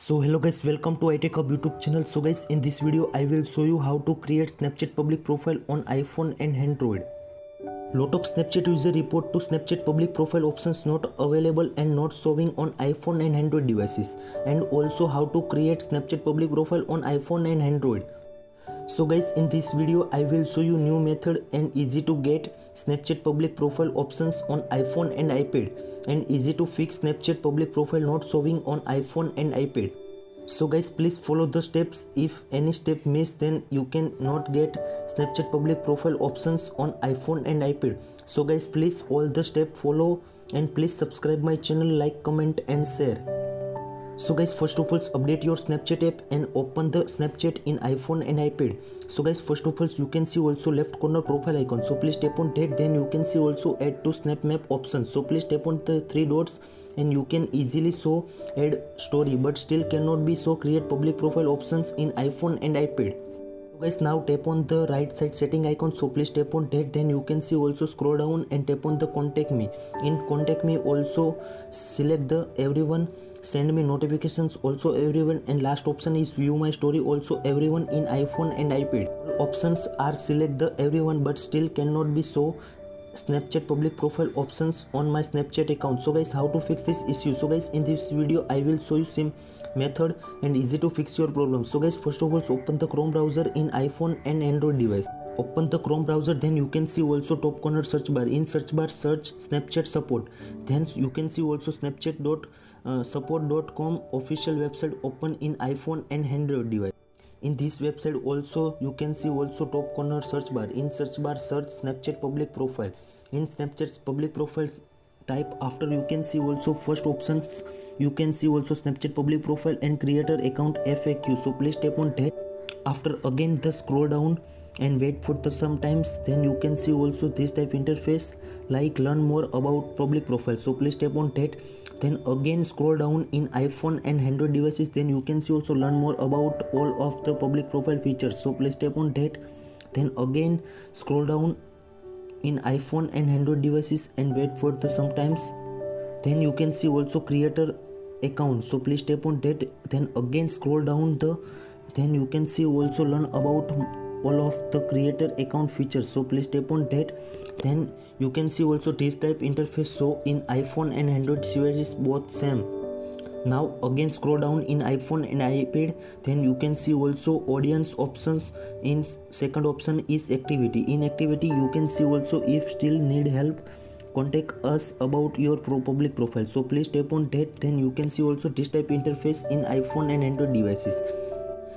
So hello guys, welcome to iTechHub YouTube channel. So guys, in this video I will show you how to create Snapchat public profile on iPhone and Android. Lot of Snapchat user report to Snapchat public profile options not available and not showing on iPhone and Android devices, and also how to create Snapchat public profile on iPhone and Android. So guys, in this video I will show you new method and easy to get Snapchat public profile options on iPhone and iPad, and easy to fix Snapchat public profile not showing on iPhone and iPad. So guys, please follow the steps. If any step missed, then you can not get Snapchat public profile options on iPhone and iPad. So guys, please all the step follow, and please subscribe my channel, like, comment and share. So guys, first of all update your Snapchat app and open the Snapchat in iPhone and iPad. So guys, first of all you can see also left corner profile icon, so please tap on that. Then you can see also add to snap map options, so please tap on the three dots and you can easily show add story, but still cannot be show create public profile options in iPhone and iPad. So guys, now tap on the right side setting icon, so please tap on that. Then you can see also scroll down and tap on the contact me. In contact me also select the everyone, send me notifications also everyone, and last option is view my story also everyone in iPhone and iPad. All options are select the everyone, but still cannot be show Snapchat public profile options on my Snapchat account. So guys, how to fix this issue? So guys, in this video I will show you same method and easy to fix your problem. So guys, first of all open the Chrome browser in iPhone and Android device. Open the Chrome browser, then you can see also top corner search bar. In search bar search Snapchat support, then you can see also snapchat.support.com official website open in iPhone and Android device. In this website also you can see also top corner search bar. In search bar search Snapchat public profile. In Snapchat's public profiles type, after you can see also first options you can see also Snapchat public profile and creator account FAQ, so please tap on that. After again the scroll down and wait for the sometimes, then you can see also this type interface like learn more about public profile, so please tap on that. Then again scroll down in iPhone and Android devices, then you can see also learn more about all of the public profile features, so please tap on that. Then again scroll down in iPhone and Android devices and wait for the sometimes, then you can see also creator account, so please tap on that. Then again scroll down then you can see also learn about all of the creator account features, so please tap on that. Then you can see also this type interface, so in iPhone and Android devices both same. Now again scroll down in iPhone and iPad, then you can see also audience options. In second option is activity. In activity you can see also if still need help, contact us about your public profile, so please tap on that. Then you can see also this type interface in iPhone and Android devices.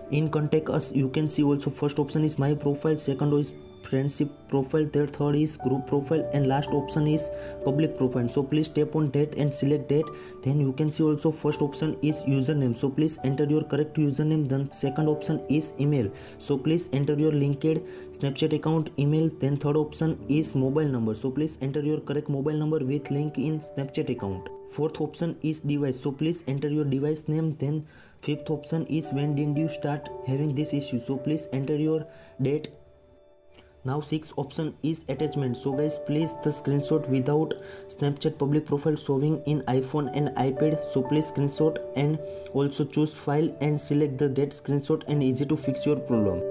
In contact us you can see also first option is my profile, second is friendship profile, third is group profile, and last option is public profile, so please tap on that and select that. Then you can see also first option is username, so please enter your correct username. Then second option is email, so please enter your linked Snapchat account email. Then third option is mobile number, so please enter your correct mobile number with link in Snapchat account. Fourth option is device, so please enter your device name. Then fifth option is when did you start having this issue, so please enter your date. Now sixth option is attachment, so guys please the screenshot without Snapchat public profile showing in iPhone and iPad, so please screenshot and also choose file and select the that screenshot, and easy to fix your problem.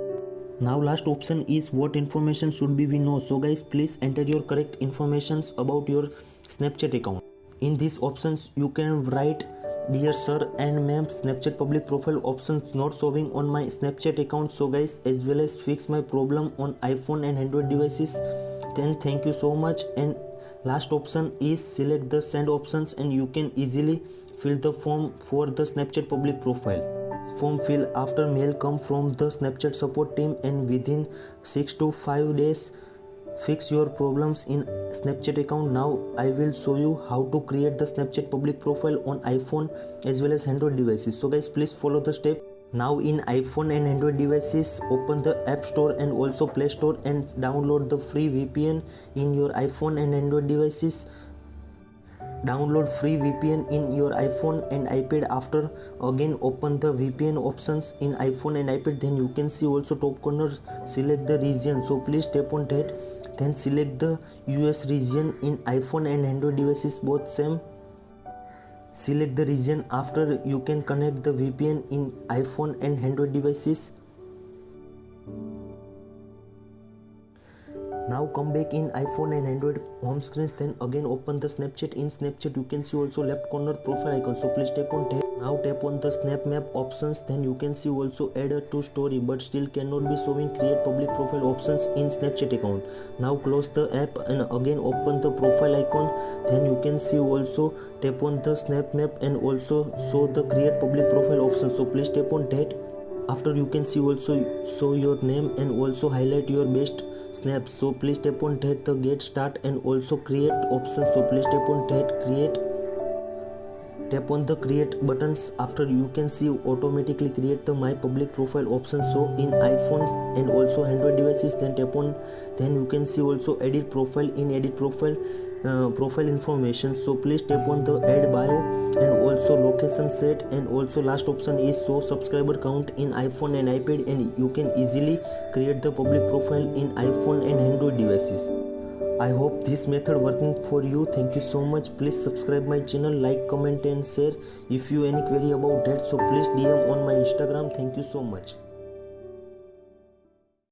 Now last option is what information should be we know, so guys please enter your correct informations about your Snapchat account. In these options you can write dear sir and ma'am, Snapchat public profile options not showing on my Snapchat account, so guys as well as fix my problem on iPhone and Android devices. Then thank you so much. And last option is select the send options, and you can easily fill the form for the Snapchat public profile. Form fill after mail come from the Snapchat support team, and within 6 to 5 days fix your problems in Snapchat account. Now I will show you how to create the Snapchat public profile on iPhone as well as Android devices. So guys, please follow the step. Now in iPhone and Android devices open the App Store and also Play Store and download the free VPN in your iPhone and Android devices. Download free VPN in your iPhone and iPad. After again open the VPN options in iPhone and iPad, then you can see also top corner select the region, so please tap on that. Then select the US region in iPhone and Android devices both same. Select the region. After, you can connect the VPN in iPhone and Android devices. Now come back in iPhone and Android home screens, then again open the Snapchat. In Snapchat you can see also left corner profile icon, so please tap on that. Now tap on the Snap Map options, then you can see also add a to story, but still cannot be showing create public profile options in Snapchat account. Now close the app and again open the profile icon, then you can see also tap on the Snap Map and also show the create public profile option, so please tap on that. After, you can see also show your name and also highlight your best snaps, so please tap on that. The get start and also create option, so please tap on that create. Tap on the create buttons. After, you can see automatically create the my public profile option, so in iPhone and also Android devices, then tap on, then you can see also edit profile. In edit profile, profile information, so please tap on the add bio and also location set, and also last option is show subscriber count in iPhone and iPad, and you can easily create the public profile in iPhone and Android devices. I hope this method working for you. Thank you so much. Please subscribe my channel, like, comment and share. If you any query about that, so please DM on my Instagram. Thank you so much.